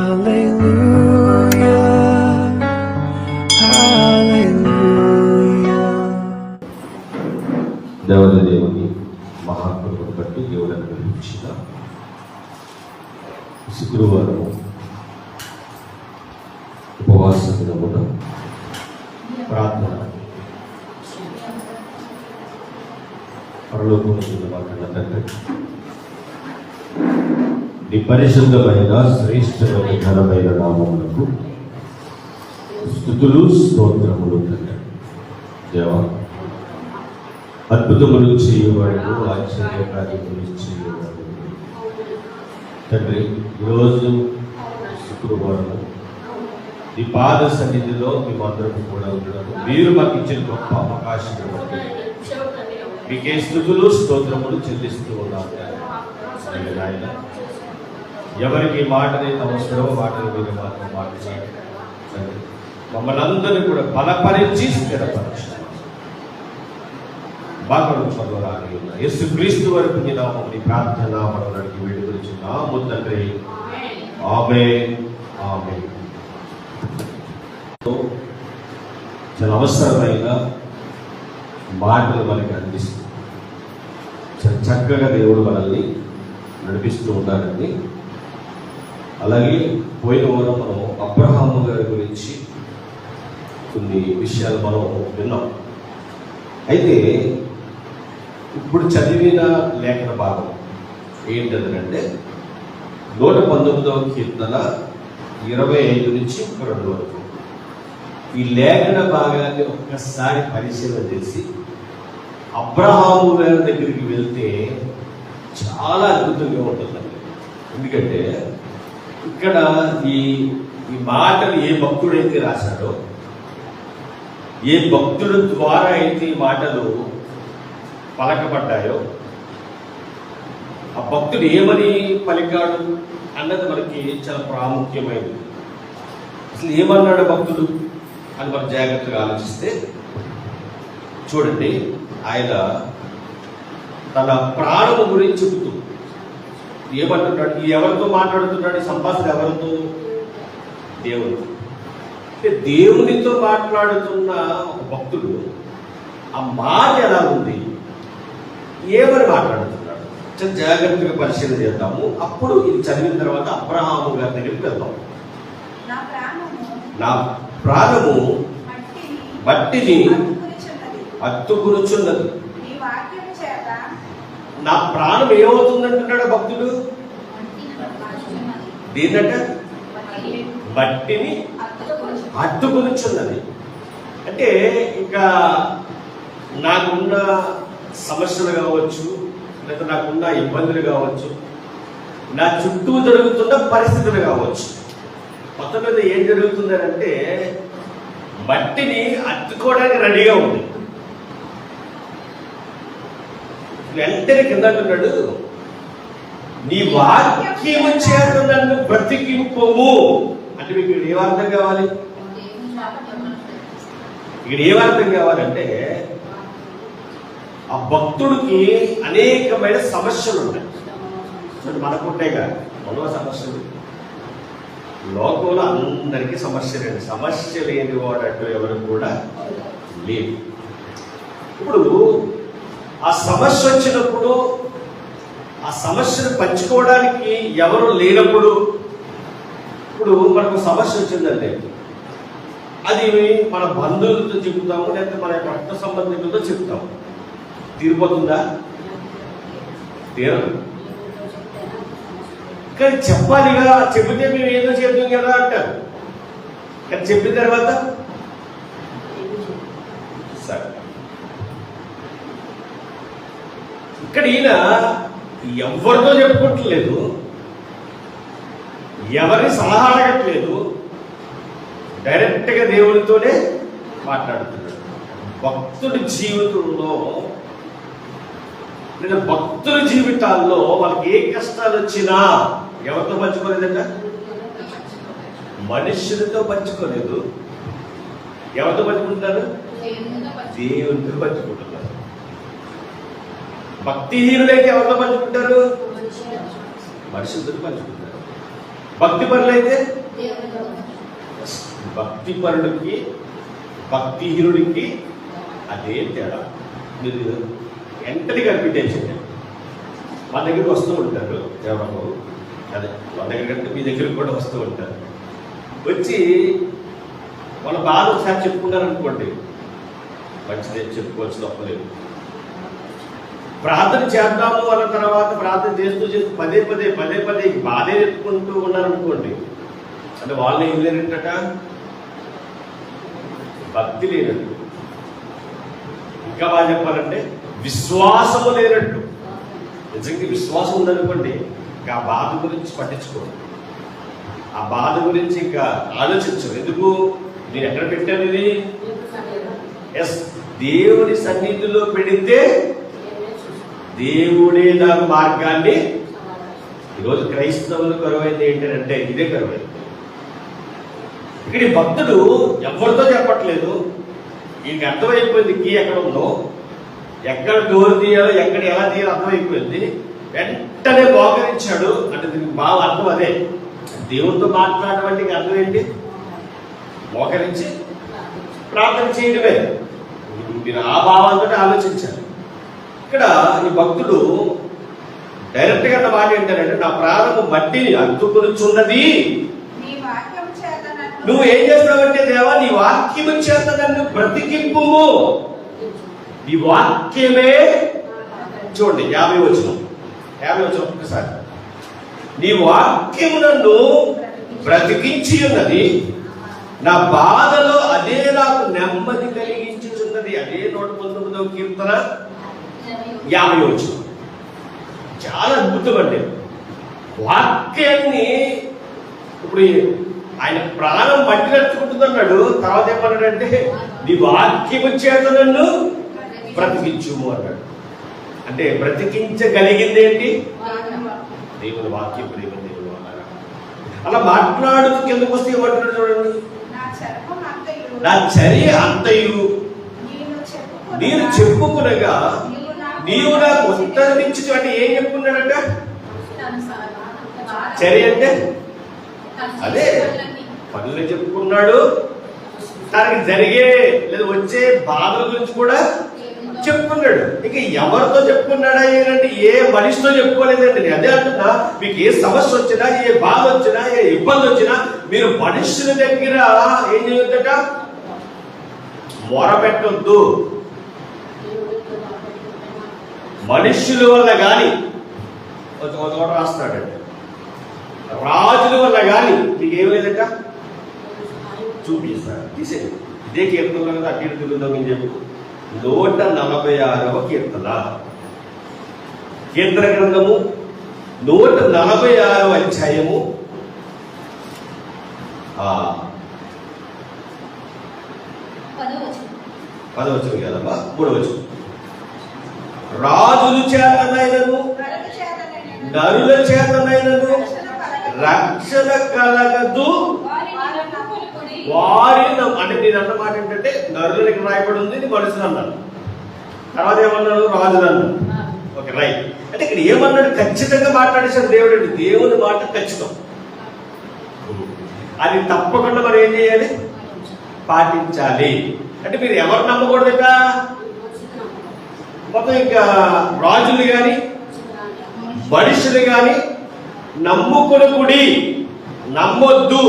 దేవుని మహాకృపను బట్టి దేవుడు అనుగ్రహించిన శుక్రవారం ఉపవాస దినమున ప్రార్థన పరలోకమున మా కన్న తండ్రి, నీ పరిశుద్ధమైన శ్రేష్టమైన ఘనమైన నామములకు స్తుతులు స్తోత్రములు తండ్రి. దేవా, అద్భుతములు చేయవాడు, ఆశ్చర్య కార్యములు చేయవాడు తండ్రి. ఈరోజు శుక్రవారం నీ పాద సన్నిధిలో మేమందరం కూడా ఉన్నాము. మీరు మాకు ఇచ్చిన గొప్ప అవకాశం బట్టి మీకే స్తుతులు స్తోత్రములు చెల్లిస్తూ ఉన్నాము. ఆయన ఎవరికి మాటనైతే అవసరమో మాటలు మీరు మాత్రం మాట్లాడండి. మమ్మల్ని అందరినీ కూడా బలపరించి స్థిరపరచండి. యేసుక్రీస్తు వరకు నీ నామం నీ ప్రార్థన మనకి వేడుకొచ్చున్నాము తండ్రి. ఆమేన్, ఆమేన్. చాలా అవసరమైన మాటలు మనకి అందిస్తూ చాలా చక్కగా దేవుడు మనల్ని నడిపిస్తూ ఉన్నాడండి. అలాగే పోయిన వారం మనం అబ్రహాము గారి గురించి కొన్ని విషయాలు మనం విన్నాం. అయితే ఇప్పుడు చదివిన లేఖన భాగం ఏంటంటే 119వ కీర్తన 25 నుంచి 2 వరకు ఈ లేఖన భాగాన్ని ఒక్కసారి పరిశీలన చేసి అబ్రహాము గారి దగ్గరికి వెళ్తే చాలా అద్భుతంగా ఉంటుందండి. ఎందుకంటే ఇక్కడ ఈ మాటలు ఏ భక్తుడైతే రాశాడో, ఏ భక్తుల ద్వారా అయితే ఈ మాటలు పలకబడ్డాయో, ఆ భక్తుడు ఏమని పలికాడు అన్నది మనకి చాలా ప్రాముఖ్యమైనది. అసలు ఏమన్నాడు భక్తుడు అని మనం జాగ్రత్తగా ఆలోచిస్తే చూడండి, ఆయన తన ప్రాణము గురించి చెబుతూ ఏమంటున్నాడు, ఎవరితో మాట్లాడుతున్నాడు, ఈ సంభాషణ ఎవరితో? దేవుడు. అంటే దేవునితో మాట్లాడుతున్న ఒక భక్తుడు ఆ మాట ఎలా ఉంది, ఏమని మాట్లాడుతున్నాడు, చాలా జాగ్రత్తగా పరిశీలన చేద్దాము. అప్పుడు ఇది చదివిన తర్వాత అబ్రహాము గారి దగ్గరికి వెళ్దాం. నా ప్రాణము మట్టిని అత్తుకురుచున్నది, నా ప్రాణం ఏమవుతుందంటున్నాడు భక్తుడు. దీన్నట మట్టిని అత్తుకురుచున్నది అంటే ఇంకా నాకున్న సమస్యలు కావచ్చు, లేదా నాకున్న ఇబ్బందులు కావచ్చు, నా చుట్టూ జరుగుతున్న పరిస్థితులు కావచ్చు, మొత్తం మీద ఏం జరుగుతుందంటే మట్టిని అత్తుకోవడానికి రెడీగా ఉంది. వెంటనే కింద అంటున్నాడు, నీ వాక్యము చేత నన్ను బ్రతికింపుము అంటే మీకు ఇక్కడ ఏమర్థం కావాలి? ఇక్కడ ఏమర్థం కావాలంటే ఆ భక్తుడికి అనేకమైన సమస్యలు ఉంటాయి. మనకుంటాయి కదా మనో సమస్యలు, లోకంలో అందరికీ సమస్యలేండి. సమస్య లేని వాడు ఎవరు కూడా లేదు. ఇప్పుడు ఆ సమస్య వచ్చినప్పుడు, ఆ సమస్యను పంచుకోవడానికి ఎవరు లేనప్పుడు, ఇప్పుడు మనకు సమస్య వచ్చిందంటే అది మన బంధువులతో చెబుతాము, లేకపోతే మన రక్త సంబంధికులతో చెప్తాము. తీరిపోతుందా? తీరదు. కానీ చెప్పాలిగా, చెబితే మేము ఏదో చేద్దాం కదా అంటారు. కానీ చెప్పిన తర్వాత సరే, ఇక్కడ ఈయన ఎవరితో చెప్పుకోవట్లేదు, ఎవరిని సలహా అడగట్లేదు, డైరెక్ట్గా దేవుడితోనే మాట్లాడుతున్నాడు. భక్తుడి జీవితంలో లేదా భక్తుల జీవితాల్లో వాళ్ళకి ఏ కష్టాలు వచ్చినా ఎవరితో పంచుకోలేదంట? మనుషులతో పంచుకోలేదు. ఎవరితో పంచుకుంటున్నారు? దేవునితో పంచుకుంటున్నారు. భక్తిహీనులైతే ఎవరితో పంచుకుంటారు? మనుషులతో పంచుకుంటారు. భక్తి పరులు అయితే భక్తి పరుడికి భక్తిహీనుడికి అదే తేడా. మీరు వెంటనే కనిపించేసింది. మా దగ్గరికి వస్తూ ఉంటారు ఎవరు, అదే మా దగ్గర కంటే మీ దగ్గరికి కూడా వస్తూ ఉంటారు. వచ్చి వాళ్ళ బాధ ఒకసారి చెప్పుకున్నారు అనుకోండి, మంచిదే, చెప్పుకోవచ్చు, తప్పలేదు. ప్రార్థన చేద్దాము అన్న తర్వాత ప్రార్థన చేస్తూ చేస్తూ పదే పదే బాధే చెప్పుకుంటూ ఉన్నారనుకోండి, అంటే వాళ్ళు ఏం లేనట్టట, భక్తి లేనట్టు. ఇంకా బాగా చెప్పాలంటే విశ్వాసము లేనట్టు. నిజంగా విశ్వాసం ఉందనుకోండి, ఇంకా ఆ బాధ గురించి పట్టించుకోండి, ఆ బాధ గురించి ఇంకా ఆలోచించరు. ఎందుకు? నేను ఎక్కడ పెట్టాను ఇది? ఎస్, దేవుని సన్నిధిలో పెడితే దేవుడే నాకు మార్గాన్ని. ఈరోజు క్రైస్తవులు కరువైంది ఏంటంటే ఇదే కరువైంది. ఇక్కడ ఈ భక్తుడు ఎవరితో చెప్పట్లేదు, ఈయనకి అర్థమైపోయింది కీ ఎక్కడ ఉందో, ఎక్కడ డోర్ తీయాలో, ఎక్కడ ఎలా తీయాలో అర్థమైపోయింది. వెంటనే మోకరించాడు. అంటే దీనికి బాగా అర్థం అదే, దేవుడితో మాట్లాడడం అర్థం ఏంటి? మోకరించి ప్రార్థన చేయడమే. మీరు ఆ భావాలతో ఆలోచించాలి. ఇక్కడ ఈ భక్తుడు డైరెక్ట్ గా అన్న మాట ఏంటంటే, నా ప్రాణము మట్టిని అద్దుకొనుచున్నది, నువ్వు ఏం చేస్తావంటే దేవా, నీ వాక్యము చేత నన్ను బ్రతికింపు. నీ వాక్యమే. చూడండి 50 వచనం ఒక్కసారి. నీ వాక్యము నన్ను బ్రతికించి ఉన్నది, నా బాధలో అదే నాకు నెమ్మది కలిగించుచున్నది. అదే 119వ కీర్తన 50 వచనం. చాలా అద్భుతం అండి. వాక్యాన్ని ఇప్పుడు ఆయన ప్రాణం మట్టి నడుచుకుంటుందన్నాడు, తర్వాత ఏమన్నాడంటే నీ వాక్యము చేత నన్ను బ్రతికించుము అన్నాడు. అంటే బ్రతికించగలిగింది ఏంటి? దేవుని వాక్యం. దేవుడు అలా మాట్లాడుతూ కిందకు వస్తే ఏమంటున్నాడు చూడండి, నా చర్య అంతయు నేను చెప్పుకునగా నీవు నాకు ఉత్తరమించు. అంటే ఏం చెప్పుకున్నాడంట? చర్య అంటే అదే పనులు చెప్పుకున్నాడు, తనకి జరిగే లేదా వచ్చే బాధల గురించి కూడా చెప్పుకున్నాడు. ఇక ఎవరితో చెప్పుకున్నాడా ఏంటంటే ఏ మనిషితో చెప్పుకోలేదండి. అదే అంటున్నా, మీకు ఏ సమస్య వచ్చినా, ఏ బాధ వచ్చినా, ఏ ఇబ్బంది వచ్చినా మీరు మనుషుల దగ్గర ఏం చేయొద్దట, మొరపెట్టొద్దు. మనుష్యుల వల్ల కానీ రాస్తాడండి, రాజుల వల్ల కానీ మీకు ఏం లేదట చూపిస్తాడు. తీసేది ఇదే కీర్తనలో కదా, అటు తిరుగుదాం అని చెప్పి 146వ కీర్తన, కీర్తన గ్రంథము 146వ అధ్యాయము 10వ వచనం కదమ్మా, 3వ వచనం. రాజుల చేతనైనను నరుల చేతనైనను రక్షణ కలగదు వారి. అంటే నేను అన్నమాట ఏంటంటే, నరులకి రాయబడి ఉంది, మనుషులు అన్నాను, తర్వాత ఏమన్నాడు? రాజులు అన్నాడు. Okay, right. అంటే ఇక్కడ ఏమన్నాడు? ఖచ్చితంగా మాట్లాడేశాడు దేవుడు. దేవుని మాట ఖచ్చితం, అది తప్పకుండా మనం ఏం చేయాలి? పాటించాలి. అంటే మీరు ఎవరు నమ్మకూడదట? మొత్తం ఇంకా రాజులు కానీ మనుషులు కానీ నమ్ముకొనుకుడి, నమ్మొద్దు.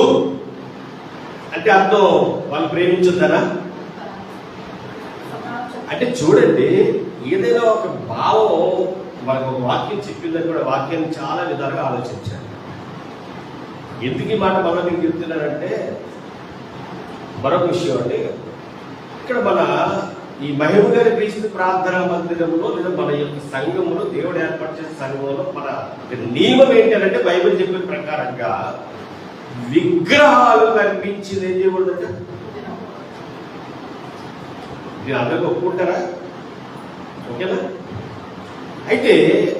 అంటే అర్థం వాళ్ళు ప్రేమించుతారా? అంటే చూడండి, ఏదైనా ఒక భావం మనకు ఒక వాక్యం చెప్పిందని కూడా వాక్యాన్ని చాలా విధాలుగా ఆలోచించాలి. ఎందుకు ఈ మాట మనం మీకు చెప్తున్నానంటే, మరొక విషయం అండి, ఇక్కడ మన ఈ మహిమ గారి క్రీస్తు ప్రార్థనా మందిరంలో లేదా మన యొక్క సంఘంలో, దేవుడు ఏర్పాటు చేసిన సంఘంలో మన నియమం ఏంటంటే, బైబిల్ చెప్పిన ప్రకారంగా విగ్రహాలు కనిపించింది ఏం చేయకూడదంటే, మీరు అందరికీ ఒప్పుకుంటారా? ఓకేనా? అయితే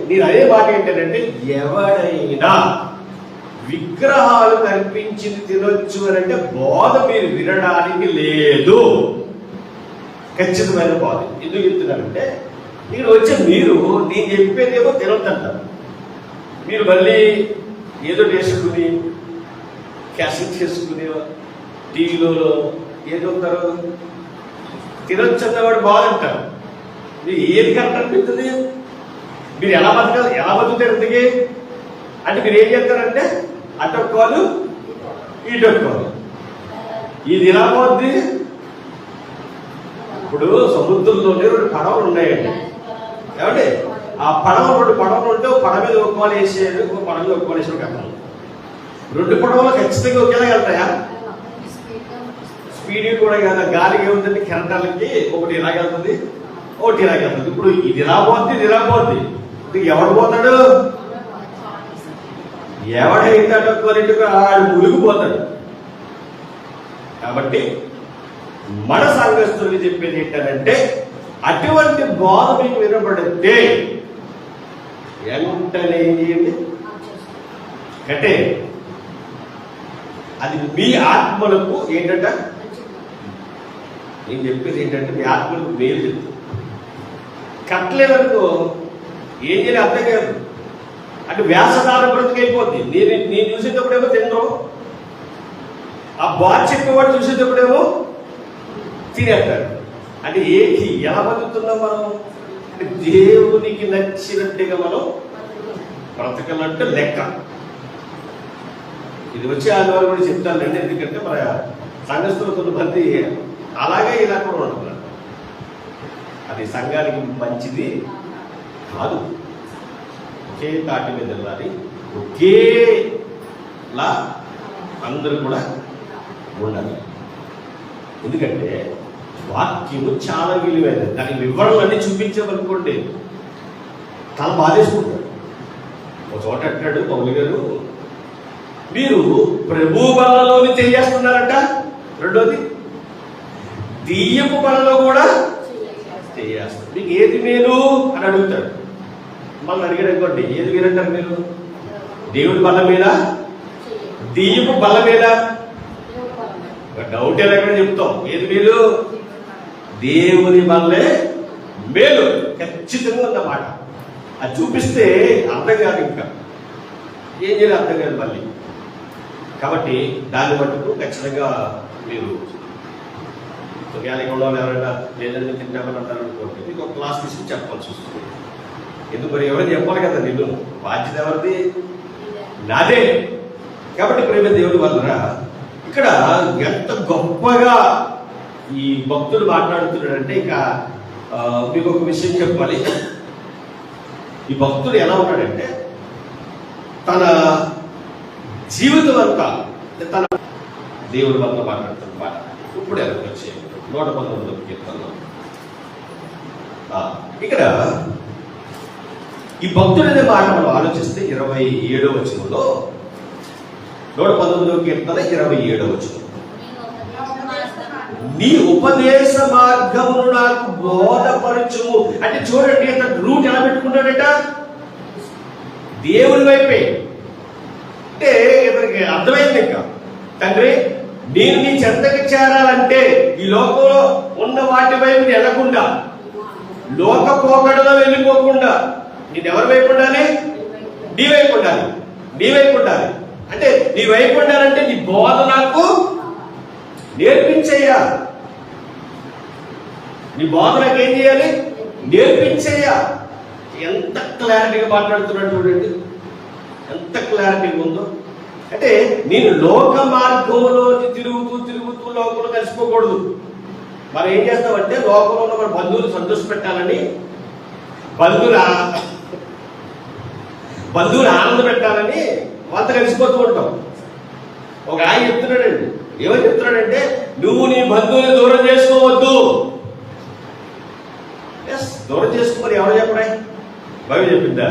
నేను అదే మాట ఏంటంటే, ఎవరైనా విగ్రహాలు కనిపించింది తినొచ్చు అని అంటే బోధ మీరు వినడానికి లేదు, ఖచ్చితమైన బోధ. ఎందుకు చెప్తున్నారంటే, ఇక్కడ వచ్చే మీరు నేను చెప్పేదేమో తినొద్దంటారు. మీరు మళ్ళీ ఏదో వేసుకుని క్యాసెట్ చేసుకుని టీవీలో ఏం చెప్తారు, తినొచ్చేవాడు బాగుంటారు. మీరు ఏది కరెక్ట్ అనిపిస్తుంది? మీరు ఎలా బతుకుతారు ఇంతకీ అంటే మీరు ఏం చేస్తారంటే అటొక్కోలు ఇటొక్కోలు, ఇది ఎలా పోద్ది. ఇప్పుడు సముద్రంలోనే 2 పడవలు ఉన్నాయండి. ఏమంటే ఆ రెండు పడవలు ఉంటే ఒక పడవ మీద ఒక్కోలు వేసేది, ఒక పడవ మీద ఒక్కోలు వేసేది కదా. 2 పడవలు ఖచ్చితంగా ఒకేలా వెళ్తాయా? స్పీడ్ కూడా కదా. గాలికి ఏముందంటే కెరటాలకి ఒకటి ఇలాగెళ్తుంది, ఒకటి ఇలాగెళ్తుంది. ఇప్పుడు ఇది ఇలా పోద్ది, ఇది ఇలా పోద్ది. ఎవడు పోతాడు? ఎవడైతే అటొక్కరింటికి ఆడు మునిగిపోతాడు. కాబట్టి మన సంఘస్థులకి చెప్పేది ఏంటంటే, అటువంటి బోధ మీకు వినపడితే వెంటనే ఏం చేయండి అంటే అది మీ ఆత్మలకు ఏంటంట, నేను చెప్పేది ఏంటంటే మీ ఆత్మలకు మేలు చెప్తుంది. కట్టలేదనుకో ఏం చేయాలి అర్థం కాదు. అంటే వ్యాసదార బ్రతికైపోద్ది. నేను చూసేటప్పుడేమో తినరు, ఆ బాధ చెప్పేవాడు చూసేటప్పుడేమో తినేస్తాడు. అంటే ఏంటి, ఎలా బతుకుతున్నాం మనం అంటే దేవునికి నచ్చినట్టుగా మనం బ్రతకలంటే లెక్క. ఇది వచ్చి ఆదివారం కూడా చెప్తానండి. ఎందుకంటే మన సంఘస్థులు కొంతమంది అలాగే ఇలా కూడా ఉంటున్నారు. అది సంఘానికి మంచిది కాదు. ఒకే తాటి మీద వెళ్ళాలి, ఒకేలా అందరూ కూడా ఉండాలి. ఎందుకంటే వాక్యము చాలా విలువైనది. దాని వివరణలన్నీ చూపించామనుకోండి తల బాధేసుకుంటాడు. ఒక చోట అంటాడు పౌలు గారు, మీరు ప్రభు బలంలోని చేస్తున్నారంట. రెండోది దెయ్యపు బలంలో కూడా చేస్తారు. మీకు ఏది మేలు అని అడుగుతాడు. మళ్ళీ అడిగాడు అనుకోండి, ఏది మీరంటారు మీరు? దేవుడి బలం మీద, దెయ్యపు బలం మీద? డౌట్ ఎలాగైనా చెప్తాం. ఏది మేలు? దేవుని వల్లే మేలు ఖచ్చితంగా ఉన్నమాట. అది చూపిస్తే అర్థం కాదు, ఇంకా ఏం చేయాలి అర్థం కాదు మళ్ళీ. కాబట్టి దాన్ని మట్టుకు ఖచ్చితంగా మీరు గ్యాలిగా ఉండాలి. ఎవరైనా లేదని తింటామని అంటారు అనుకోండి, మీకు ఒక క్లాస్ తీసుకుని చెప్పాల్సి వస్తుంది. ఎందుకు మరి ఎవరైనా చెప్పాలి కదా, నేను బాధ్యత ఎవరిది? నాదే. కాబట్టి ప్రేమ దేవుడి వల్ల ఇక్కడ ఎంత గొప్పగా ఈ భక్తుడు మాట్లాడుతున్నాడంటే, ఇక మీకు ఒక విషయం చెప్పాలి. ఈ భక్తుడు ఎలా ఉన్నాడంటే తన జీవితం అంతా తన దేవుడి వల్ల మాట్లాడుతున్న మాట. ఇప్పుడు ఎలా వచ్చే 119వ కీర్తనలో ఇక్కడ ఈ భక్తుడు అనే మాట మనం ఆలోచిస్తే 27వ వచనంలో 119వ కీర్తన 27వ వచనం, నీ ఉపదేశ మార్గమును నాకు బోధపరచుము అంటే చూడండి, అతను రూట్ ఎలా పెట్టుకున్నాడట? దేవుని వైపే. అంటే ఇతనికి అర్థమైంది, ఇంకా తండ్రి నేను నీ చెంతకి చేరాలంటే ఈ లోకంలో ఉన్న వాటి వైపు వెళ్ళకుండా, లోక పోకడలో వెళ్ళిపోకుండా నేను ఎవరి వైపు ఉండాలి? నీ వైపు ఉండాలి. నీ వైపు ఉండాలి అంటే నీ వైపు ఉండాలంటే నీ బోధ నాకు నేర్పించేయ్యా. నీ బోధ నాకు ఏం చేయాలి? నేర్పించేయ్యా. ఎంత క్లారిటీగా మాట్లాడుతున్నాడు చూడండి, ఎంత క్లారిటీగా ఉందో. అంటే నేను లోక మార్గంలో తిరుగుతూ లోకంలో కలిసిపోకూడదు. మనం ఏం చేస్తామంటే లోకంలో ఉన్న మన బంధువులు సంతోష పెట్టాలని, బంధువులు ఆనంద పెట్టాలని వాళ్ళతో కలిసిపోతూ ఉంటాం. ఒక ఆయన చెప్తున్నాడండి, ఏమని చెప్తున్నాడంటే, నువ్వు నీ బంధువుని దూరం చేసుకోవద్దు. దూరం చేసుకోమని ఎవరు చెప్పడా? బైబిల్ చెప్పిందా?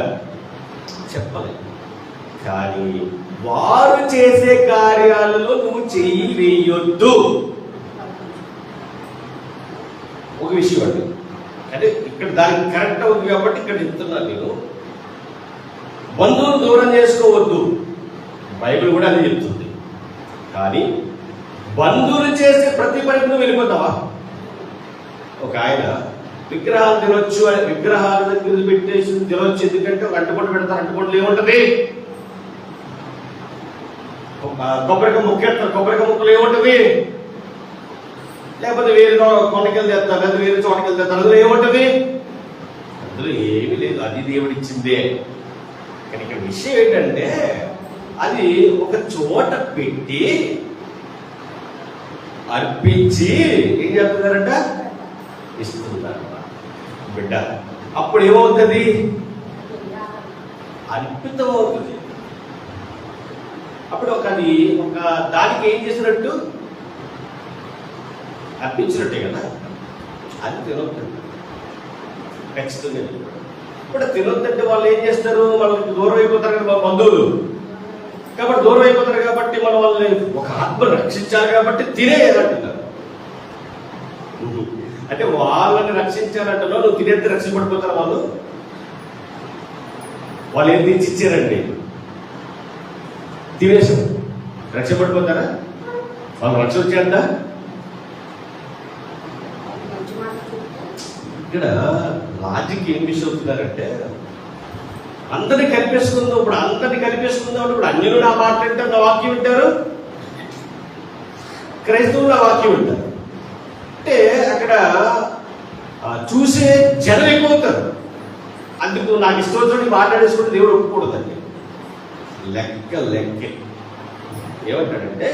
చెప్పాలి. కానీ వారు చేసే కార్యాలలో నువ్వు చెయ్యి వేయొద్దు. ఒక విషయం అండి, అంటే ఇక్కడ దానికి కరెక్ట్ అవుతుంది కాబట్టి ఇక్కడ చెప్తున్నాను నేను. బంధువులు దూరం చేసుకోవద్దు, బైబిల్ కూడా అదే చెప్తుంది. కానీ బంధువులు చేసే ప్రతి పనికి నువ్వు వెళ్ళిపోతావా? ఒక ఆయన విగ్రహాలు తినొచ్చు అని విగ్రహాల దగ్గర పెట్టేసి తినొచ్చు, ఎందుకంటే ఒక అంటుపండు పెడతారు. అంటుపండులు ఏముంటది? కొబ్బరికాయ ముక్కేస్తారు. కొబ్బరికాయ ముక్కలు ఏముంటుంది? లేకపోతే వేరే కొండకెళ్ళి తెస్తారు, లేదా వేరే చోటకెళ్ళి తెస్తారు. అందులో ఏముంటుంది? అందులో ఏమీ లేదు, అది దేవుడిచ్చిందే. కానీ ఇక్కడ విషయం ఏంటంటే అది ఒక చోట పెట్టి అర్పించి ఏం చేస్తున్నారంట? ఇస్తున్నారు బిడ్డ. అప్పుడు ఏమవుతుంది? అర్పితం అవుతుంది. అప్పుడు ఒక దానికి ఏం చేసినట్టు? అర్పించినట్టే కదా. అది తినొద్దండి ఖచ్చితంగా. ఇప్పుడు తినొద్దంటే వాళ్ళు ఏం చేస్తారు? వాళ్ళకి దూరం అయిపోతారు కదా బంధువులు. కాబట్టి దూరం అయిపోతారు కాబట్టి మనం వాళ్ళని ఒక ఆత్మను రక్షించాలి కాబట్టి తినేయాలంటున్నారు. అంటే వాళ్ళని రక్షించాలంటున్నావు, నువ్వు తినేది రక్షించబడిపోతారు. వాళ్ళు ఏం తెచ్చిచ్చారండి? తినేసారు, రక్షపడిపోతారా? వాళ్ళు రక్షణ వచ్చేందా? ఇక్కడ లాజిక్ ఏం విషయం అవుతున్నారంటే అందరినీ కనిపిస్తుందో. ఇప్పుడు అందరినీ కనిపిస్తుందో. ఇప్పుడు అన్యులు నా మాట వింటారు, నా వాక్యం వింటారు. క్రైస్తవులు నా వాక్యం వింటారు. అంటే అక్కడ చూసే జనం ఎక్కువవుతారు. అందుకు నాకు ఇష్టం వచ్చినట్టు మాట్లాడేసుకుంటే దేవుడు ఒప్పుకూడదండి. లెక్కే ఏమంటాడంటే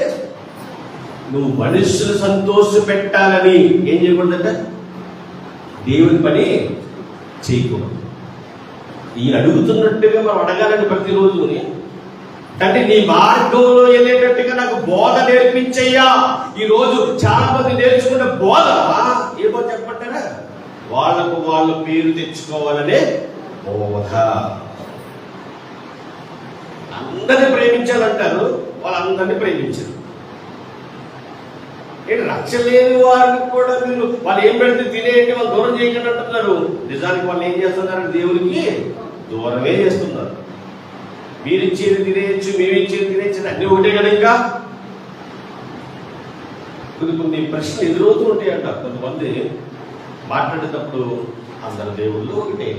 నువ్వు మనుషులు సంతోష పెట్టాలని ఏం చేయకూడదంట? దేవుని పని చేయకూడదు. ఈయన అడుగుతున్నట్టుగా మనం అడగాలని ప్రతిరోజు, అంటే నీ మార్గంలో వెళ్ళేటట్టుగా నాకు బోధ నేర్పించయ్యా. ఈ రోజు చాలా మంది నేర్చుకున్న బోధ ఏమో చెప్పంటారా? వాళ్ళకు వాళ్ళు పేరు తెచ్చుకోవాలనే బోధ. అందరినీ ప్రేమించాలంటారు, వాళ్ళందరినీ ప్రేమించారు. ఏంటి రక్షణ లేని వారికి కూడా మీరు వాళ్ళు ఏం పెడితే తినేయండి, వాళ్ళు దూరం చేయకుండా అంటున్నారు. నిజానికి వాళ్ళు ఏం చేస్తున్నారు? దేవునికి దూరమే చేస్తున్నారు. మీరు ఇచ్చేది తినేయచ్చు, మేము ఇచ్చేది తినేయచ్చు, అన్ని ఒకటే కదా. ఇంకా కొన్ని ప్రశ్నలు ఎదురవుతూ ఉంటాయి అంట. కొంతమంది మాట్లాడేటప్పుడు అందరు దేవుళ్ళు ఒకటే,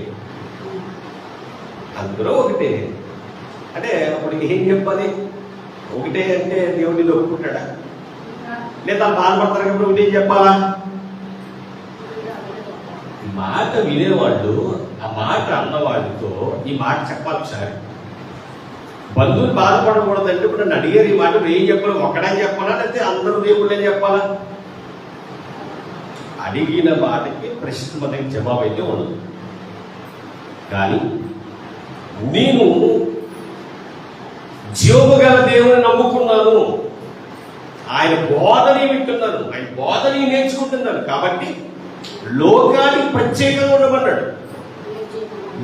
అందరూ ఒకటే అంటే అప్పుడు ఏం చెప్పాలి? ఒకటే అంటే దేవుడిని ఒప్పుకుంటాడా? లేదా బాధపడతారు కాబట్టి ఒకటి చెప్పాలా? ఈ మాట వినేవాళ్ళు ఆ మాట అన్నవాడితో ఈ మాట చెప్పాలి సార్. బంధువులు బాధపడకూడదు అంటే ఇప్పుడు నన్ను అడిగారు ఈ మాట, ఏం చెప్పాలి? ఒక్కడే చెప్పాలా లేకపోతే అందరూ దేవుళ్ళే చెప్పాలా? అడిగిన మాటకి ప్రశ్న మనకి జవాబు అయితే ఉండదు. కానీ నేను జీవము గల దేవుని నమ్ముకున్నాను, ఆయన బోధని వింటున్నాను, ఆయన బోధని నేర్చుకుంటున్నాను కాబట్టి లోకానికి ప్రత్యేకంగా ఉండమన్నాడు.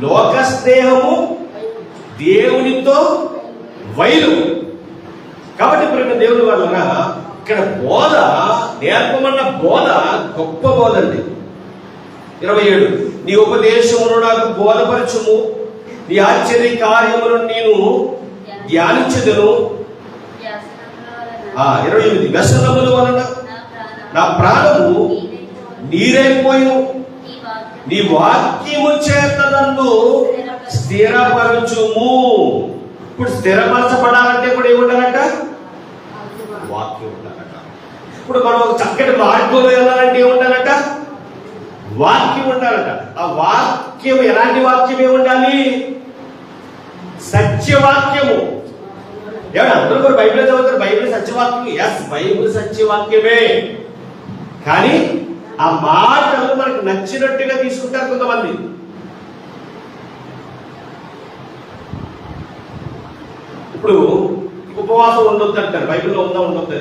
లోక స్నేహము దేవునితో వైరు. కాబట్టి ఇప్పుడు దేవుని వలన ఇక్కడ బోధ నేర్పమన్న బోధ గొప్ప బోధ అండి. 27 నీ ఉపదేశమును నాకు బోధపరచుము, నీ ఆశ్చర్య కార్యములను నేను ధ్యానించదును. 28 వ్యసనముల వలన నా ప్రాణము నీరైపోయి నీ వాక్యము చేత నన్ను స్థిరపరచుము. ఇప్పుడు స్థిరపరచబడాలంటే కూడా ఏముండాలంట? వాక్యం ఉండాలట. ఇప్పుడు మనం ఒక చక్కటి మార్గంలో వెళ్ళాలంటే ఏముండాలట? వాక్యం ఉండాలట. ఆ వాక్యం ఎలాంటి వాక్యమే ఉండాలి? సత్యవాక్యము. ఏమన్నా అందరూ కూడా బైబిల్ చదువుతారు, బైబిల్ సత్యవాక్యం. ఎస్, బైబిల్ సత్యవాక్యమే. కానీ ఆ మాటలు మనకు నచ్చినట్టుగా తీసుకుంటారు కొంతమంది. ఇప్పుడు ఉపవాసం ఉండొద్దు అంటారు, బైబిల్లో ఉందా? ఉండొద్దు,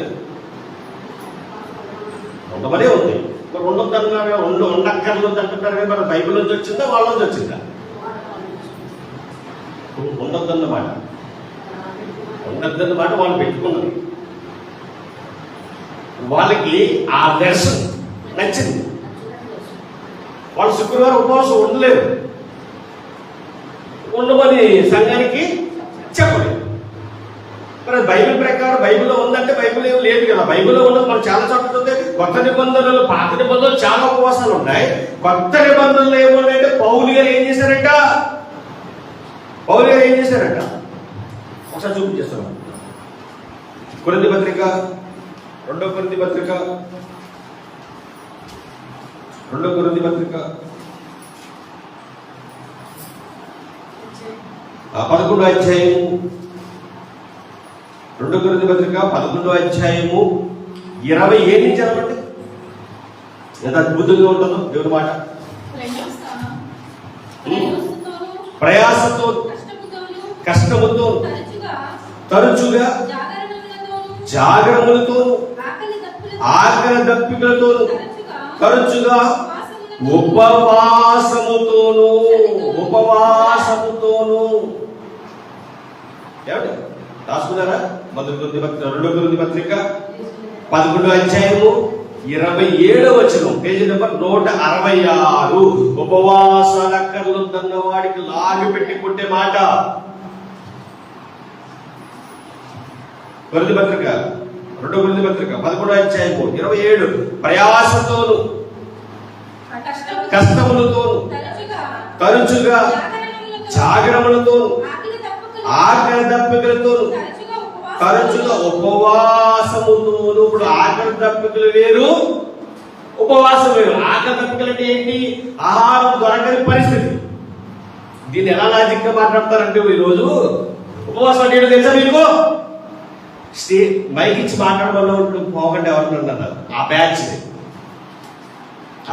ఉండమనే ఉంది. మరి ఉండొద్దు అన్నారు, ఉండక్కర్లేదు అంటున్నారు. కానీ మరి బైబిల్ నుంచి వచ్చిందా వాళ్ళ నుంచి వచ్చిందా? ఉండొద్దన్నమాట, ఉండొద్దన్నమాట వాళ్ళు పెట్టుకున్నది. వాళ్ళకి ఆ దర్శనం నచ్చింది. వాళ్ళు శుక్రవారం ఉపవాసం ఉండలేరు, ఉండమని సంఘానికి చెప్పలేదు. మరి బైబిల్ ప్రకారం బైబిల్లో ఉందంటే బైబిల్ ఏం లేదు కదా. బైబిల్లో ఉన్నది మనం చాలా చోట్ల ఉంది. కొత్త నిబంధనలు, పాత నిబంధనలు చాలా ఉపవాసాలు ఉన్నాయి. కొత్త నిబంధనలు ఏమున్నాయంటే పౌలు గారు ఏం చేశారంట? ఒకసారి చూపించేస్తాను. కొరింథీ పత్రిక, 2 కొరింథీ పత్రిక, 2 కొరింథీ పత్రిక 11వ అధ్యాయము, 2 కొరింథీ పత్రిక 11వ అధ్యాయము 27 నుంచి చదవండి. ఎంత అద్భుతంగా ఉంటుందో దేవుడి మాట. ప్రయాసతో, కష్టముతో, తరచుగా జాగరములతో, ఆకలి దప్పికలతోను, తరచుగా ఉపవాసముతోను. ఏమండి రాసుకున్నారా? 2 కొరింథీ పత్రిక 11వ అధ్యాయము 27వ వచనం, పేజీ నెంబర్ 166. ఉపవాసాలు అక్కర్లుందన్న వాడికి లాగి పెట్టి కొట్టే మాట. కొరింథీ పత్రిక, 2 కొరింథీ పత్రిక 11వ అధ్యాయము 27. ప్రయాసతోను, కష్టములతోను, తరచుగా జాగరములతోను, ఆకలి దప్పికలతోను, తరచుగా ఉపవాసముతోను. ఇప్పుడు ఆకలి దప్పికలు వేరు, ఉపవాసం వేరు. ఆకలి దప్పికలు అంటే ఏంటి? ఆహారం దొరకని పరిస్థితి. దీన్ని ఎలా లాజిక్ గా మాట్లాడతారంటే, ఈరోజు ఉపవాసం అంటే ఏంటో తెలుసా మీకు? మైక్ ఇచ్చి మాట్లాడమని పోకండి ఎవరు ఆ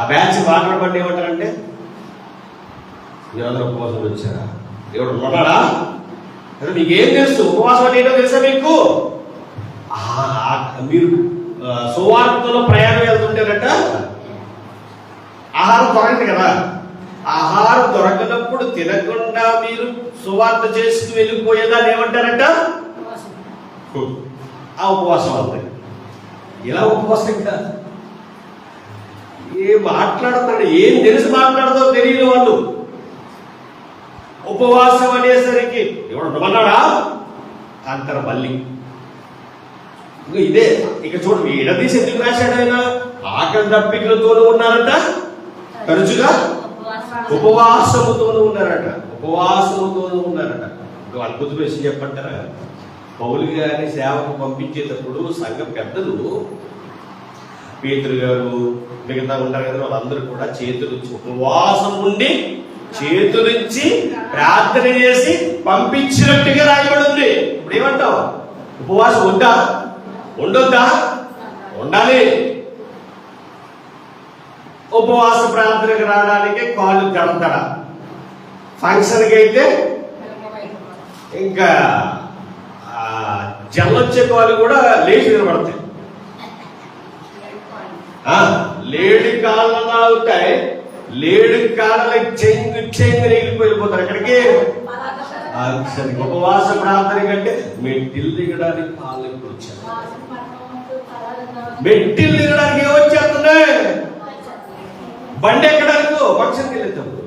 బ్యాచ్ మాట్లాడమంటే ఏమంటారంటే, మీరందరూ ఉపవాసం వచ్చారా? దేవుడు ఉన్నాడా? మీకేం తెలుసు? ఉపవాసం అంటే ఏంటో తెలుసా మీకు? మీరు సువార్తలో ప్రయాణం వెళ్తుంటారట, ఆహారం దొరకదు కదా. ఆహారం దొరకనప్పుడు తినకుండా మీరు సువార్త చేసుకు వెళ్ళిపోయేదాన్ని ఏమంటారట? ఆ ఉపవాసం అవుతాయి. ఇలా ఉపవాసం కాదు. ఏం మాట్లాడతాడు, ఏం తెలిసి మాట్లాడదో తెలియని వాళ్ళు ఉపవాసం అనేసరికి ఎవడు ఉండమన్నాడా అంటారు. మళ్ళీ ఇదే ఇక చూడండి, ఎడదీసి ఎందుకు రాశాడు ఆయన? ఆకలి దప్పికలతోనూ ఉన్నారట, తరచుగా ఉపవాసముతోనూ ఉన్నారట. అద్భుత విషయం చెప్పంటారా? పౌలు గారిని సేవకు పంపించేటప్పుడు సంఘ పెద్దలు, పేతురు గారు, మిగతా ఉంటారు కదా, వాళ్ళందరూ కూడా చేతులుంచి ఉపవాసం ఉండి చేతులుంచి ప్రార్థన చేసి పంపించినట్టుగా రాయబడి ఉంది. ఇప్పుడు ఏమంటావు? ఉపవాసం ఉందా? ఉండొద్దా? ఉండాలి. ఉపవాస ప్రార్థనకు రావడానికి కాళ్ళు గడతడ, ఫంక్షన్కి అయితే ఇంకా జల్లొచ్చే కాళ్ళు కూడా లేచి నిలబడతాయి. లేడి కాళ్ళలా అవుతాయి. లేడి కాళ్ళకి చెంగు ఎగిరిపోయిపోతారు. అక్కడికి ఉపవాస ప్రార్థన కంటే మెట్టిల్ దిగడానికి కాళ్ళు ఎక్కువ వచ్చారు. మెట్టిల్ దిగడానికి ఏమొచ్చేస్తున్నాయి? బండి ఎక్కడానికి ఫంక్షన్కి వెళ్ళేటప్పుడు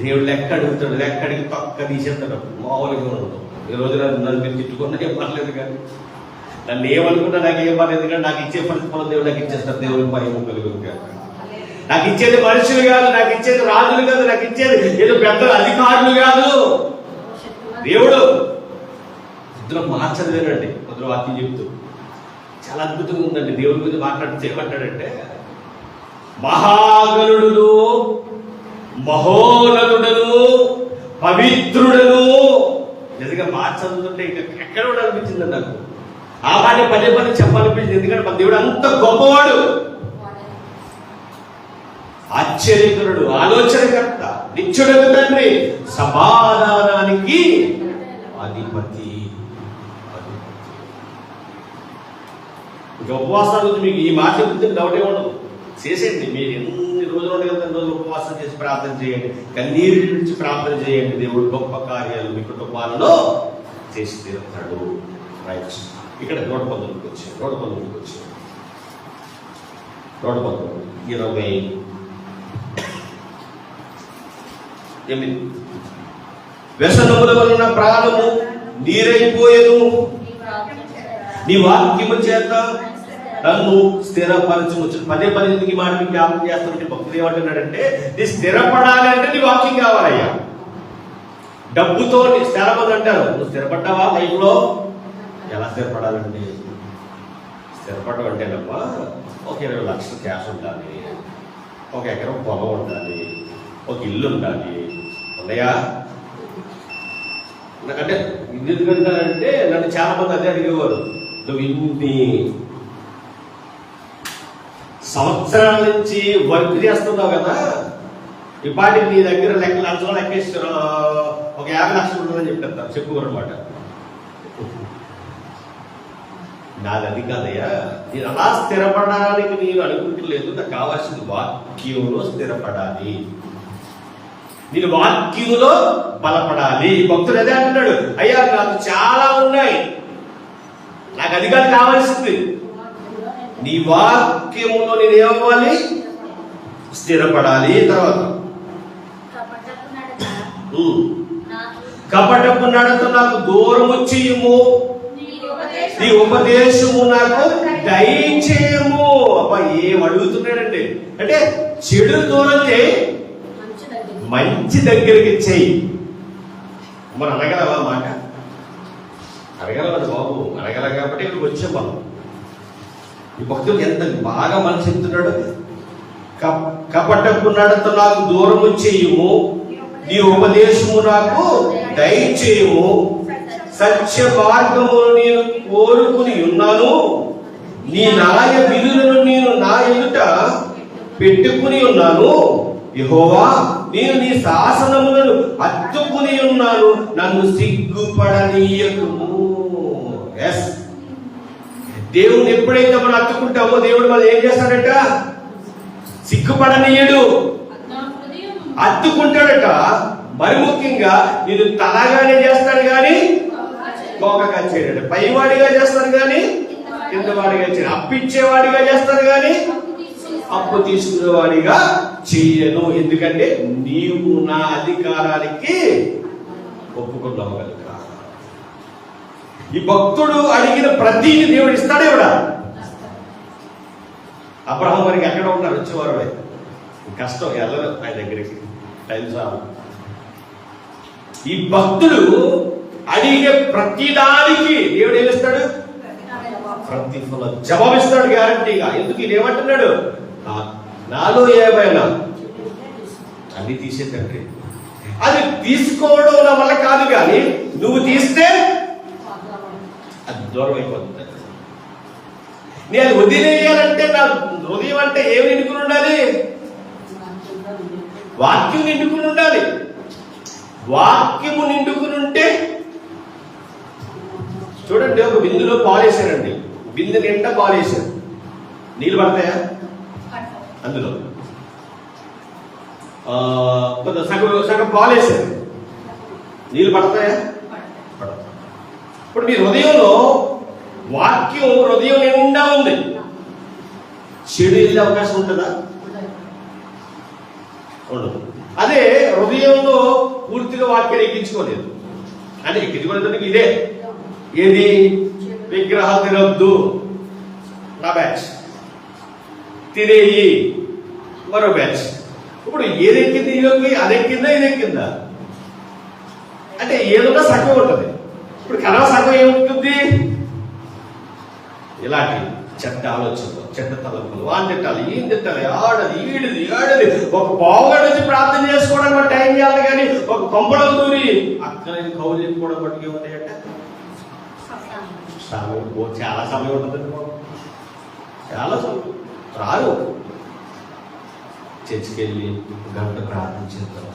దేవుడు లెక్క అడుగుతాడు, లెక్కడికి తొక్క తీసేస్తాడు. మామూలుగా ఉండదు. ఈ రోజు నన్ను మీరు తిట్టుకున్నా ఏం పర్లేదు, కానీ నన్ను ఏమనుకున్నా నాకు ఏం పర్లేదు, కానీ నాకు ఇచ్చే పరిస్థితుల్లో దేవుడు నాకు ఇచ్చేస్తాడు. దేవుడికి భయం కలుగుతుంది కాదు. నాకు ఇచ్చేది మనుషులు కాదు, నాకు ఇచ్చేది రాజులు కాదు, నాకు ఇచ్చేది ఏదో పెద్ద అధికారులు కాదు. దేవుడు ఇద్దరు మార్చలేనండి. కొందరు వాక్యం చెప్తూ చాలా అద్భుతంగా ఉందండి. దేవుడి గురించి మాట్లాడితే ఏమంటాడంటే, మహాగణుడును, మహోన్నతుడను, పవిత్రుడను. నిజంగా మాట చదువుతుంటే ఇంకా ఎక్కడ కూడా అనిపించింది నాకు. ఆ మాట పదే చెప్పాలనిపించింది. ఎందుకంటే మన దేవుడు అంత గొప్పవాడు, ఆశ్చర్యకరుడు, ఆలోచనకర్త, నిత్యుడకు తండ్రి, సమాధానానికి అధిపతి. ఇంకా ఉపవాసాల గురించి మీకు ఈ మాట చెప్తే డౌట్ ఏముండదు. చేసేయండి. మీరు ఎన్ని రోజులు ఉండగల రోజులు ఉపవాసం చేసి ప్రార్థన చేయండి, కన్నీరు నుంచి ప్రార్థన చేయండి. దేవుడు గొప్ప కార్యాలు మీ కుటుంబాలలో చేసి తీరుతాడు. రైట్, ఇక్కడ 119కి వచ్చాయి. 119 వ్యసనముల వలన ప్రాణము నీరైపోయేను, నీ వాక్యము చేత నన్ను స్థిరపరచవచ్చు. పదే మాట మీకు జ్ఞాపకం చేస్తానంటే భక్తులు ఏమంటున్నాడంటే, నీ స్థిరపడాలి అంటే నీ వాక్యం కావాలయ్యా. డబ్బుతో చాలా మంది అంటారు, నువ్వు స్థిరపడ్డావా లైఫ్లో? ఎలా స్థిరపడాలండి? స్థిరపడడం అంటేనమ్మా ఒక 20 లక్షలు క్యాష్ ఉండాలి, ఒక ఎకరం పొలం ఉండాలి, ఒక ఇల్లు ఉండాలి. ఉన్నాయా? నాకంటే ఇది ఎందుకంటారంటే నన్ను చాలా మంది అదే అడిగేవారు, నువ్వు ఇన్ని సంవత్సరాల నుంచి వర్క్ చేస్తున్నావు కదా, ఇప్పటికి నీ దగ్గర లక్షలు లెక్కేస్తారు, ఒక 50 లక్షలు ఉంటుందని చెప్తారు, చెప్పుకోరు అనమాట. నాది అది కాదయ్యా, నేను అలా స్థిరపడడానికి నేను అనుకుంటలేదు. నాకు కావాల్సింది వాక్యంలో స్థిరపడాలి, నేను వాక్యంలో బలపడాలి. భక్తుడు అదే అంటున్నాడు, అయ్యా నాకు చాలా ఉన్నాయి, నాకు అది కాదు కావాల్సింది, నీ వాక్యములో నేను ఏమవ్వాలి? స్థిరపడాలి. తర్వాత కపటపు నడత నాకు దూరము చేయము, నీ ఉపదేశము నాకు దయచేయము. అబ్బా ఏం అడుగుతున్నాడండి అంటే చెడు దూరం చేయి, మంచి దగ్గరికి చెయ్యి. మనం అనగలవా మాట? అడగలదు బాబు, అడగల కాబట్టి ఇక్కడికి వచ్చాం మనం. ఈ భక్తుడు ఎంత బాగా మనం చెప్తున్నాడు, కపటపు నడత నాకు దూరము చేయము, నీ ఉపదేశము నాకు దయచేయము, సత్య మార్గమును నేను కోరుకుని ఉన్నాను, నీ న్యాయ విధులను నేను నా ఎదుట పెట్టుకుని ఉన్నాను. యెహోవా, నేను నీ శాసనములను హత్తుకుని ఉన్నాను, నన్ను సిగ్గుపడనీయకుము. ఎస్, దేవుని ఎప్పుడైతే మనం హత్తుకుంటామో దేవుడు మనం ఏం చేస్తాడట? సిగ్గుపడనీయడు, హత్తుకుంటాడట. మరి ముఖ్యంగా నేను తలగానే చేస్తాడు కానీ తోకగా చేయడు, పైవాడిగా చేస్తాడు కానీ కిందవాడిగా చేయడు, అప్పిచ్చేవాడిగా చేస్తాడు కానీ అప్పు తీసుకునేవాడిగా చెయ్యను. ఎందుకంటే నీవు నా అధికారానికి ఒప్పుకున్నావు కనుక. ఈ భక్తుడు అడిగిన ప్రతిని దేవుడు ఇస్తాడే కూడా. అబ్రహాం వారికి ఎక్కడ ఉన్నారు? వచ్చేవారు కష్టం, వెళ్ళరు ఆయన దగ్గరికి, టైం చాలు. ఈ భక్తుడు అడిగే ప్రతిదానికి దేవుడు ఏమిస్తాడు? ప్రతిఫలం, జవాబిస్తాడు గ్యారంటీగా. ఎందుకు ఇది ఏమంటున్నాడు? నాలో ఏమైనా అది తీసే తండ్రి. అది తీసుకోవడం నా వల్ల కాదు, కానీ నువ్వు తీస్తే అది దూరం అయిపోతుంది. నేను వదిలేయాలంటే నా హృదయం అంటే ఏమి నిండుకుని ఉండాలి? వాక్యం నిండుకుని ఉండాలి. వాక్యము నిండుకుని ఉంటే చూడండి, ఒక బిందులో పాలేశారండి, బిందు నిండా పాలేశారు, నీళ్ళు పడతాయా అందులో? కొంత సగం పాలేశారు, నీళ్ళు పడతాయా? పడతాయి. ఇప్పుడు మీ హృదయంలో వాక్యం హృదయం నిండా ఉంది, చెడు వెళ్ళే అవకాశం ఉంటుందా? ఉండదు. అదే హృదయంలో పూర్తిగా వాక్యాన్ని ఎక్కించుకోలేదు అంటే ఎక్కించుకోలేదు. ఇదే ఏది? విగ్రహాలు తినొద్దు, నా బ్యాచ్, తినేయి మరో బ్యాచ్. ఇప్పుడు ఏదెక్కింది ఈలోకి? అదెక్కిందా ఇదెక్కిందా? అంటే ఏదన్నా సగం ఉంటుంది. ఇప్పుడు కనవ సగం ఏముంటుంది? ఇలాంటి చెడ్డ ఆలోచనలు, చెడ్డ తలంపులు, వాళ్ళు తిట్టాలి, ఏం తిట్టాలి, ఆడది ఈడిది ఆడది. ఒక పావుగడ నుంచి ప్రార్థన చేసుకోవడానికి టైం చేయాలి, కానీ ఒక కొంపలో దూరి అక్కడ కౌలు చెప్పుకోవడం బట్టి ఏమన్నాయంటే చాలా సమయం ఉంటుందండి బాబు, చాలా సమయం. రారు చర్చికి వెళ్ళి గంట ప్రార్థించేద్దాము,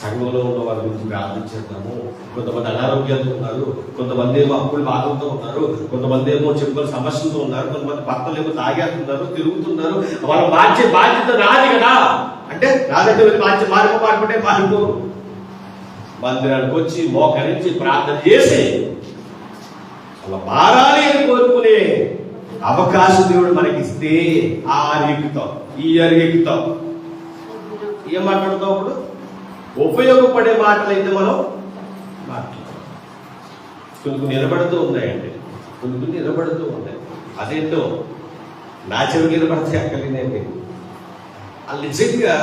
సంఘంలో ఉన్న వాళ్ళ గురించి ప్రార్థించేద్దాము. కొంతమంది అనారోగ్యాలతో ఉన్నారు, కొంతమంది ఏమో అప్పులు బాధలతో ఉన్నారు, కొంతమంది ఏమో చెప్పుల సమస్యలతో ఉన్నారు, కొంతమంది భర్తలు ఏమో తాగేస్తున్నారు, తిరుగుతున్నారు. వాళ్ళ బాధ్యత నాది కదా అంటే నాదంటే మారిపోతే మారిపోరు. మందిరానికి వచ్చి మోకరించి ప్రార్థన చేసి అలా మారాలి అని కోరుకునే అవకాశం దేవుడు మనకిస్తే ఆ అరిగితాం, ఈ అరిగితాం. ఏం మాట్లాడుతాం? అప్పుడు ఉపయోగపడే మాటలు అయితే మనం మాట్లాడతాం. కొన్ని నిలబడుతూ ఉన్నాయండి, కొన్ని నిలబడుతూ ఉన్నాయి. అదేంటో నా చెవి నిలబడితే అక్కలేనండి. అది నిజంగా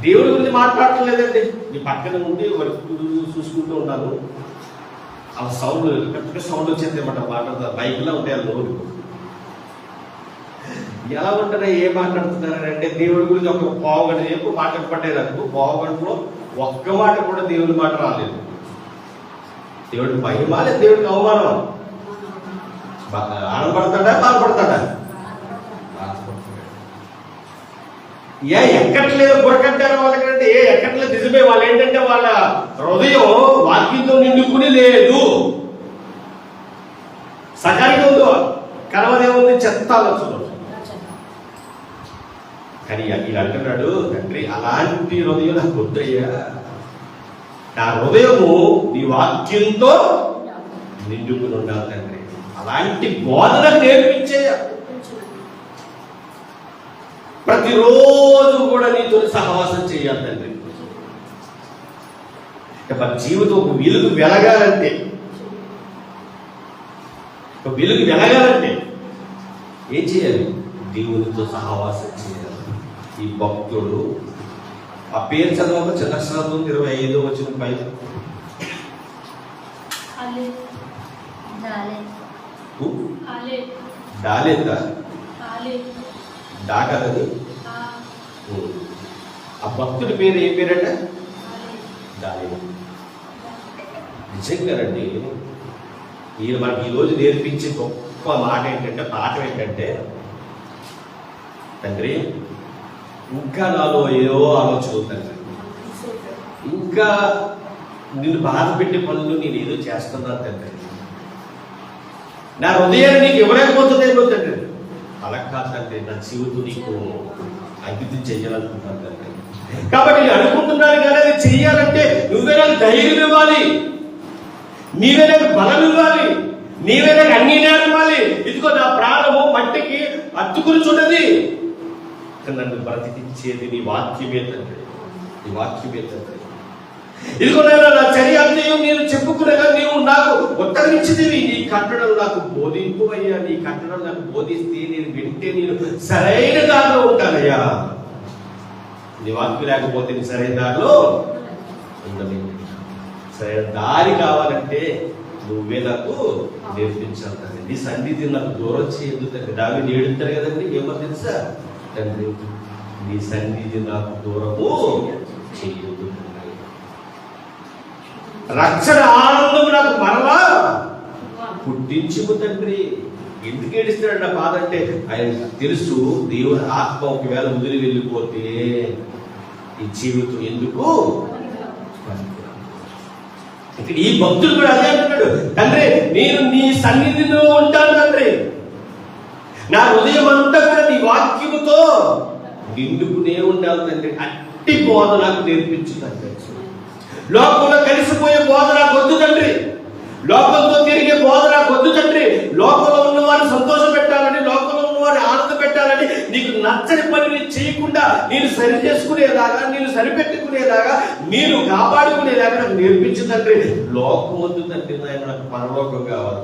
దేవుడి గురించి మాట్లాడటం లేదండి. నీ పక్కన ఉండి వర్క్ చూసుకుంటూ ఉన్నాను, ఆ సౌండ్ కరెక్ట్గా సౌండ్ వచ్చేది అన్నమాట. మాట్లాడతారు బైక్లో ఉంటాయి ఆ లోన్. ఎలా ఉంటారా, ఏం మాట్లాడుతున్నారంటే దేవుడి గురించి ఒక పావుగంట చెప్పు మాటలు పడ్డాయి నాకు. పావుగంటలో ఒక్క మాట కూడా దేవుడి మాట రాలేదు. దేవుడికి మహిమ లేదు, దేవుడికి అవమానం. ఆనందపడతాడా, బాధపడతాడా? ఎక్కట్లేదు బుర్రకట్టారు వాళ్ళకంటే ఎక్కట్లేదు. నిజమే, వాళ్ళు ఏంటంటే వాళ్ళ హృదయం వాక్యంతో నిండుకుని లేదు, సకాలిగా ఉందో కనవదేముంది, చెత్త ఆలోచన. కానీ ఇలా అంటున్నాడు, తండ్రి అలాంటి హృదయం నాకు వద్దయ్యా, నా హృదయము నీ వాక్యంతో నిండుకుని ఉండాలి తండ్రి. అలాంటి బోధన నేర్పించే, ప్రతిరోజు కూడా నీతో సహవాసం చేయాలి తండ్రి. మన జీవితం ఒక వెలుగు వెలగాలంటే, ఏం చేయాలి? దేవునితో సహవాసం చేయాలి. ఈ భక్తుడు ఆ పేరు చదవక చిన్న శ్రాద్ధం 25 వచ్చిన పైన డాలేదా డా కదని. ఆ భక్తుడి పేరు ఏం పేరట? డాలే. నిజంగానండి, ఈయన మనకి ఈరోజు నేర్పించే గొప్ప మాట ఏంటంటే, పాఠం ఏంటంటే, తండ్రి ఇంకా నాలో ఏదో ఆలోచన తండ్రి, ఇంకా నిన్ను బాధ పెట్టే పనులు నేను ఏదో చేస్తున్నాను తండ్రి, నా హృదయాన్ని నీకు ఇవ్వలేకపోతుందేమో తండ్రి. అలా కాదు తండ్రి, నా జీవితం నీకు అంకితం చెయ్యాలనుకుంటున్నాను తండ్రి. కాబట్టి నేను అనుకుంటున్నాను కానీ అది చెయ్యాలంటే నువ్వే నాకు ధైర్యం ఇవ్వాలి, నీవే నాకు బలం ఇవ్వాలి, నీవే నాకు అన్ని ఇవ్వాలి. ఇదిగో నా ప్రాణము మట్టికి అత్తుకుని చూడది, నన్ను బ్రతికించేది నీ వాక్యమే తండ్రి, నీ వాక్యమే తండ్రి. ఇదిగో నా చర్య అంతయు నేను చెప్పుకునేగా నీవు నాకు ఉత్తరించిదివి. నీ కట్టడం నాకు బోధింపు అయ్యా, నీ కట్టడం నాకు బోధిస్తే నేను వింటే నేను సరైన దారిలో ఉంటానయ్యా. నీ వాక్యం లేకపోతే నీ సరైన దారిలో ఉండలేదు. సరైన దారి కావాలంటే నువ్వే నాకు నేర్పించాలి తండ్రి. నీ సన్నిధి నాకు దూరం చేయదు తండ్రి. దాన్ని ఏడుతారు కదండి, ఏమో తెలుసా తండ్రి, నీ సన్నిధి నాకు దూరము చేయదు. రక్షణ ఆనందము నాకు మరలా పుట్టించుము తండ్రి. ఎందుకు ఏడుస్తాడు? బాధ అంటే ఆయన తెలుసు, దేవుని ఆత్మ ఒకవేళ వదిలి వెళ్ళిపోతే ఈ జీవితం ఎందుకు. ఇక్కడ ఈ భక్తుడు కూడా అదే అంటున్నాడు, తండ్రి నేను నీ సన్నిధిలో ఉంటాను తండ్రి, నా హృదయం అంతా కూడా నీ వాక్యముతో నిండుకునే ఉండాలి తండ్రి. అట్టి బోధ నాకు నేర్పించు తండ్రి. లోకంలో కలిసిపోయే బోధ నాకు వద్దు తండ్రి, లోకంతో తిరిగే బోధ నాకు వద్దు తండ్రి. లోకంలో ఉన్న వారిని సంతోషం పెట్టాలని, లోకంలో ఉన్న వారిని ఆనంద పెట్టాలని, నీకు నచ్చని పని చేయకుండా నేను సరి చేసుకునేలాగా, నేను సరిపెట్టుకునేలాగా, నేను కాపాడుకునేలాగా నాకు నేర్పించు తండ్రి. లోకం వద్దు తండ్రి, నాకు పరలోకం కావాలి.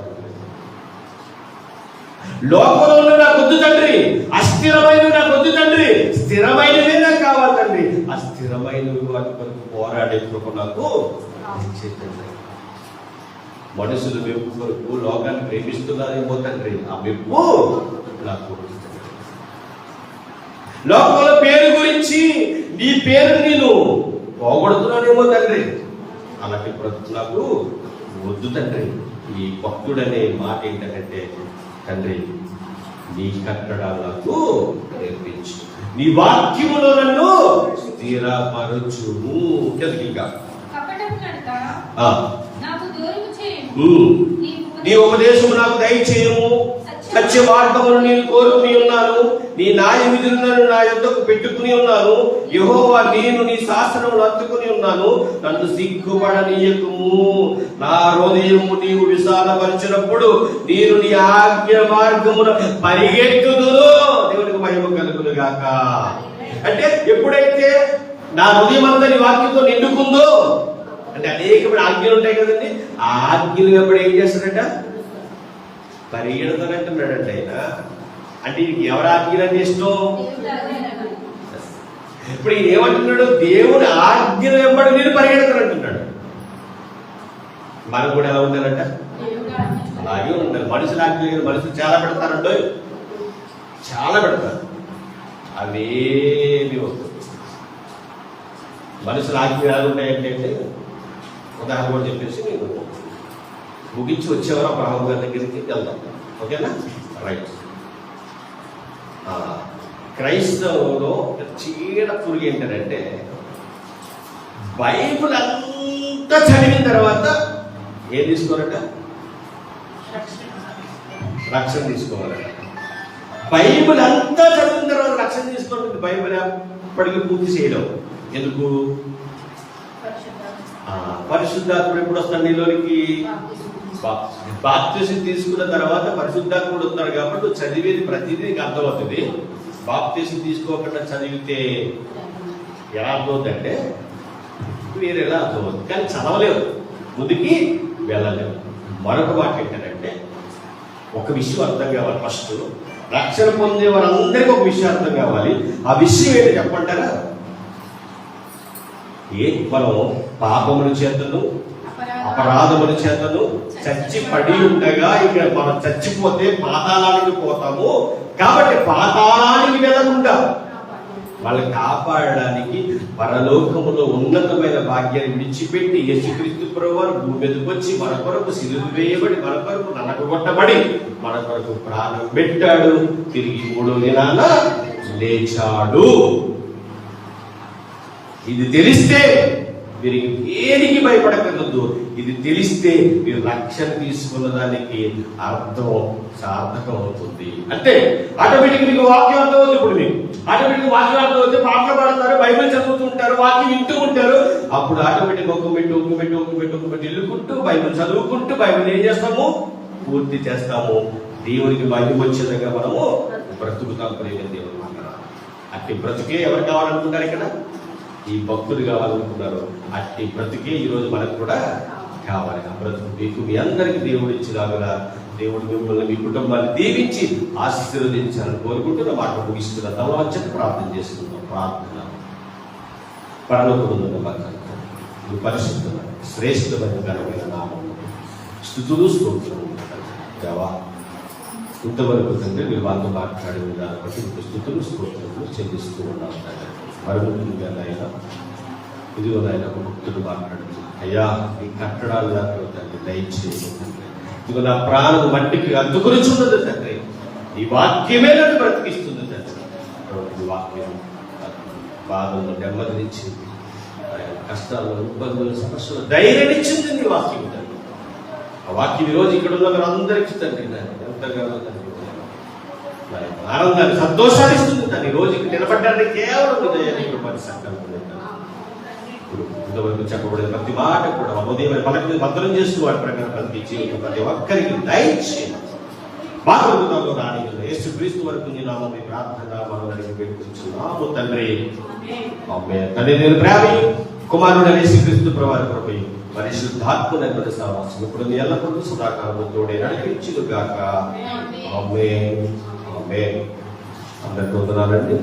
లోకంలో నాకు వద్దు తండ్రి, అస్థిరమైనవి నాకు వద్దు తండ్రి, స్థిరమైనవే నాకు కావాలి తండ్రి. అస్థిరమైనవి వాటి కొరకు పోరాడే కృప నాకు తండ్రి. మనుషులు మెప్పు కొరకు లోకాన్ని ప్రేమిస్తున్నారేమో తండ్రి, ఆ మెప్పు నాకు. లోకంలో పేరు గురించి నీ పేరు నేను పోగొడుతున్నానేమో తండ్రి, అలాంటి బ్రతుకు నాకు వద్దు తండ్రి. ఈ భక్తుడనే మాట ఏంటంటే, తండ్రి నీ కట్టడాలకు నేర్పించు, నీ వాక్యములో నన్ను స్థిరపరచుము. ఇంకా నీ ఉపదేశము నాకు దయచేయము, సత్య మార్గమును నేను కోరుకుని ఉన్నాను, నీ న్యాయ విధులను నా యొద్దకు పెట్టుకుని ఉన్నాను. యెహోవా నేను నీ శాసనములు అందుకుని ఉన్నాను, నన్ను సిగ్గుపడనీయకుము. నా హృదయము నీవు విశాలపరిచినప్పుడు నేను నీ ఆజ్ఞ మార్గమున పరిగెత్తుదును. దేవునికి మహిమ కలుగును గాక. అంటే ఎప్పుడైతే నా హృదయం అంతా నీ వాక్యంతో నిండుకుందో, అంటే అనేకమైన ఆజ్ఞలు ఉంటాయి కదండి, ఆ ఆజ్ఞలు ఎప్పుడు ఏం చేస్తాడట? పరిగెడతానంటున్నాడంట ఆయన. అంటే ఎవరి ఆజ్ఞలు అంటే ఇష్టం? ఇప్పుడు ఈయన ఏమంటున్నాడు? దేవుని ఆజ్ఞ వెంబడి నేను పరిగెడతానంటున్నాడు. మనం కూడా ఎలా ఉండాలంట? అలాగే ఉండాలి. మనుషులు ఆజ్ఞ మనుషులు చాలా పెడతారండో, చాలా పెడతారు. అవేమి వద్దు. మనుషులు ఆజ్ఞ ఎలా ఉంటాయంటే, ఉదాహరణ కూడా చెప్పేసి నేను ముగించి వచ్చేవారు ఒక రాహుల్ గారి దగ్గరికి వెళ్దాం. ఓకేనా? రైట్. క్రైస్తవంలో చీడ పురుగు ఏంటంటే, బైబిల్ అంతా చదివిన తర్వాత ఏం తీసుకోవాలట? రక్షణ తీసుకోవాలట. బైబిల్ అంతా చదివిన తర్వాత రక్షణ తీసుకోవాలి. బైబిల్ ఎప్పటికీ పూర్తి చేయడం ఎందుకు? పరిశుద్ధాత్ముడు ఎప్పుడు వస్తాడు నీలోనికి? బాప్తిసం తీసుకున్న తర్వాత పరిశుద్ధాత్ముడు వస్తారు కాబట్టి చదివేది ప్రతిదీ నీకు అర్థమవుతుంది. బాప్తిసం తీసుకోకుండా చదివితే ఎలా అర్థమవుతుందంటే వేరేలా అర్థమవుతుంది, కానీ చదవలేవు, ముందుకి వెళ్ళలేవు. మరొక మాట ఏంటంటే, ఒక విషయం అర్థం కావాలి. ఫస్ట్ రక్షణ పొందే వారందరికీ ఒక విషయం అర్థం కావాలి. ఆ విషయం ఏంటి చెప్పంటారా? మనం పాపముల చేతను అపరాధముల చేతను చచ్చి పడి ఉండగా ఇక్కడ మనం చచ్చిపోతే పాతాళానికి పోతాము. కాబట్టి పాతాళానికి వెళ్ళకుండా వాళ్ళని కాపాడడానికి పరలోకములో ఉన్నతమైన భాగ్యాన్ని విడిచిపెట్టి యేసుక్రీస్తు ప్రభువారు భూమి మీదకి వచ్చి మన కొరకు సిలువ వేయబడి, మన కొరకు నలగొట్టబడి, మన కొరకు ప్రాణం పెట్టాడు. తిరిగి 3వ దినాన లేచాడు. ఇది తెలిస్తే మీరు ఏదికి భయపడకూడదు. ఇది తెలిస్తే మీరు రక్షణ తీసుకున్న దానికి అర్థం సార్థకం అవుతుంది. అంటే ఆటోమేటిక్ మీకు వాక్యం అర్థం అవుతుంది. ఇప్పుడు మీకు ఆటోమేటిక్ వాక్యం అర్థం అవుతుంది. పాటలు పాడుతారు, బైబిల్ చదువుతుంటారు, వాక్యం వింటూ ఉంటారు. అప్పుడు ఆటోమేటిక్ ఒక మెట్టు ఇల్లుకుంటూ బైబిల్ చదువుకుంటూ బైబిల్ ఏం చేస్తాము? పూర్తి చేస్తాము. దేవునికి బైబిల్ వచ్చేదాకా మనము బ్రతుకుతాం. ప్రేమ దేవుడు మాట్లాడాలి. అట్టి బ్రతుకే ఎవరు కావాలనుకుంటారు? ఇక్కడ ఈ భక్తులు కావాలనుకున్నారు. అట్టి బ్రతుకే ఈరోజు మనకు కూడా కావాలి. ఆ బ్రతుకు మీకు మీ అందరికీ దేవుడు ఇచ్చిలాగా దేవుడు మిమ్మల్ని మీ కుటుంబాన్ని దీవించి ఆశీర్వదించాలని కోరుకుంటున్న మాట ముగిస్తున్న తలవంచక ప్రార్థన చేసుకుందాం. ప్రార్థన. పరలోకమున్న మీ పరిశుద్ధమైన శ్రేష్టమైన ఘనమైన నామం స్తుతులు స్తోత్రము దేవా, ఇంతవరకు తండ్రి మీరు వాళ్ళతో మాట్లాడే విధానం బట్టి మీకు స్తుతులు స్తోత్రములు చెల్లిస్తూ ఉన్నాం. మరుగుతుందిగా నాయన, ఇదిగో నాయన ఒక భక్తుడు మాట్లాడుతుంది. అయ్యా ఈ కట్టడాలు తండ్రి దయచేసి ఇదిగో నా ప్రాణం మట్టికి అందుకునిచున్నది తండ్రి. ఈ వాక్యమే నన్ను బ్రతికిస్తుంది తండ్రి. ఈ వాక్యం బాధలను నెమ్మదినిచ్చింది, కష్టాలను ఇబ్బందులు సమస్యలు ధైర్యమిచ్చింది నీ వాక్యం తండ్రి. ఆ వాక్యం ఈరోజు ఇక్కడ ఉన్న మీరు అందరికీ తండ్రి ఎంతగానో తండ్రి ఆనందాన్ని సంతోషాన్ని ఇస్తుంది తండ్రి. రోజు ఇక్కడ నిలబడ్డానికి కేవలం పని సంకల్పం. ఇంతవరకు చెప్పబడిన ప్రతి మాట కూడా ఉదయం మనకి మంత్రం చేస్తూ వాటి ప్రకారం ప్రతి జీవితం ప్రతి ఒక్కరికి దయచేయండి. బాధలో రాని యేసుక్రీస్తు వరకు నీ నామం మీ ప్రార్థన మనం అడిగి పెట్టుకుంటున్నాము తండ్రి. తండ్రి నేను ప్రేమ కుమారుడు యేసుక్రీస్తు ప్రభువారి కృపయు పరిశుద్ధాత్మ నెమ్మది సహవాసం ఇప్పుడు నీ ఎల్లప్పుడూ సదాకాలము తోడే నడిపించును గాక. ఆమేన్. ఆమేన్. అందరికీ వందనాలండి.